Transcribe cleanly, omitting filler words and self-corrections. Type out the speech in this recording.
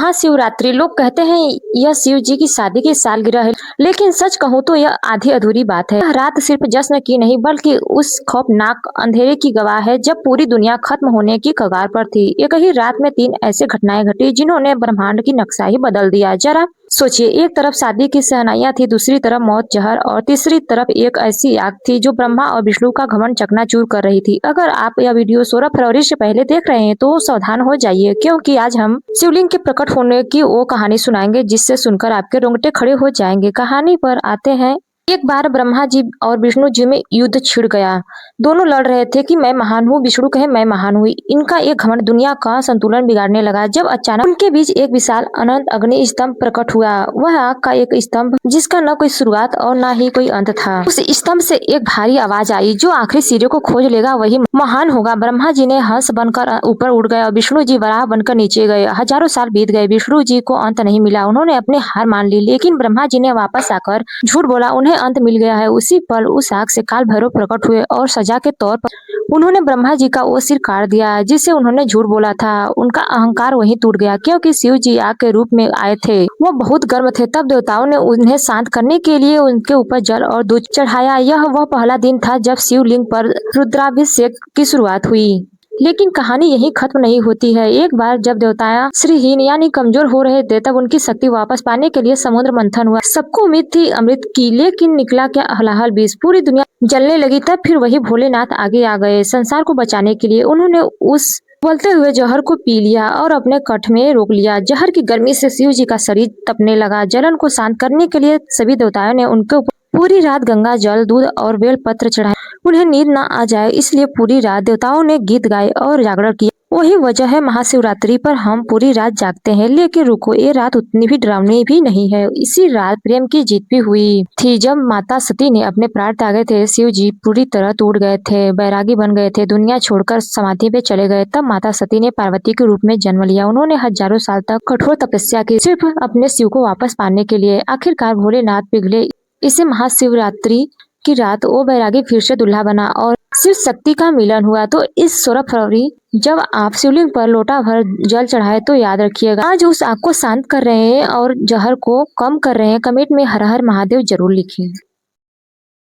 महाशिवरात्रि लोग कहते हैं यह शिव जी की शादी की सालगिरह है, लेकिन सच कहूँ तो यह आधी अधूरी बात है। यह रात सिर्फ जश्न की नहीं बल्कि उस खौफनाक अंधेरे की गवाह है जब पूरी दुनिया खत्म होने की कगार पर थी। एक ही रात में 3 ऐसे घटनाएं घटी जिन्होंने ब्रह्मांड की नक्शा ही बदल दिया। जरा सोचिए, एक तरफ शादी की शहनाइयां थी, दूसरी तरफ मौत, जहर और तीसरी तरफ एक ऐसी आग थी जो ब्रह्मा और विष्णु का घमंड चकनाचूर कर रही थी। अगर आप यह वीडियो 16 फरवरी से पहले देख रहे हैं तो सावधान हो जाइए, क्योंकि आज हम शिवलिंग के प्रकट होने की वो कहानी सुनाएंगे जिससे सुनकर आपके रोंगटे खड़े हो जाएंगे। कहानी पर आते हैं। एक बार ब्रह्मा जी और विष्णु जी में युद्ध छिड़ गया। दोनों लड़ रहे थे कि मैं महान हूँ, विष्णु कहे मैं महान हुई। इनका एक घमंड दुनिया का संतुलन बिगाड़ने लगा। जब अचानक उनके बीच एक विशाल अनंत अग्नि स्तंभ प्रकट हुआ। वह आग का एक स्तंभ जिसका न कोई शुरुआत और न ही कोई अंत था। उस स्तंभ से एक भारी आवाज आई, जो आखिरी सिरे को खोज लेगा वही महान होगा। ब्रह्मा जी ने हंस बनकर ऊपर उड़ गए और विष्णु जी वराह बनकर नीचे गए। हजारों साल बीत गए, विष्णु जी को अंत नहीं मिला। उन्होंने अपनी हार मान ली, लेकिन ब्रह्मा जी ने वापस आकर झूठ बोला, उन्हें अंत मिल गया है। उसी पल उस आग से काल भैरव प्रकट हुए और सजा के तौर पर उन्होंने ब्रह्मा जी का वो सिर काट दिया जिसे उन्होंने झूठ बोला था। उनका अहंकार वहीं टूट गया, क्योंकि शिव जी आग के रूप में आए थे। वो बहुत गर्म थे। तब देवताओं ने उन्हें शांत करने के लिए उनके ऊपर जल और दूध चढ़ाया। यह वह पहला दिन था जब शिवलिंग पर रुद्राभिषेक की शुरुआत हुई। लेकिन कहानी यही खत्म नहीं होती है। एक बार जब देवता श्रीहीन यानी कमजोर हो रहे थे, तब उनकी शक्ति वापस पाने के लिए समुद्र मंथन हुआ। सबको उम्मीद थी अमृत की, लेकिन निकला क्या हलाहल विष। पूरी दुनिया जलने लगी। तब फिर वही भोलेनाथ आगे आ गए। संसार को बचाने के लिए उन्होंने उस उबलते हुए जहर को पी लिया और अपने कंठ में रोक लिया। जहर की गर्मी से शिव जी का शरीर तपने लगा। जलन को शांत करने के लिए सभी देवताओं ने उनके ऊपर पूरी रात गंगा जल, दूध और बेल पत्र चढ़ाए। उन्हें नींद न आ जाए इसलिए पूरी रात देवताओं ने गीत गाए और जागरण किया। वही वजह है महाशिवरात्रि पर हम पूरी रात जागते हैं। लेकिन रुको, ये रात उतनी भी डरावनी भी नहीं है। इसी रात प्रेम की जीत भी हुई थी। जब माता सती ने अपने प्राण त्यागे थे, शिव जी पूरी तरह टूट गए थे, बैरागी बन गए थे, दुनिया छोड़कर समाधि पे चले गए। तब माता सती ने पार्वती के रूप में जन्म लिया। उन्होंने हजारों साल तक कठोर तपस्या की, सिर्फ अपने शिव को वापस पाने के लिए। आखिरकार भोलेनाथ पिघले। इसे महाशिवरात्रि की रात वो बैरागी फिर से दूल्हा बना और शिव शक्ति का मिलन हुआ। तो इस 16 फरवरी जब आप शिवलिंग पर लोटा भर जल चढ़ाए तो याद रखिएगा, आज उस आग को शांत कर रहे हैं और जहर को कम कर रहे हैं। कमेंट में हर हर महादेव जरूर लिखिए।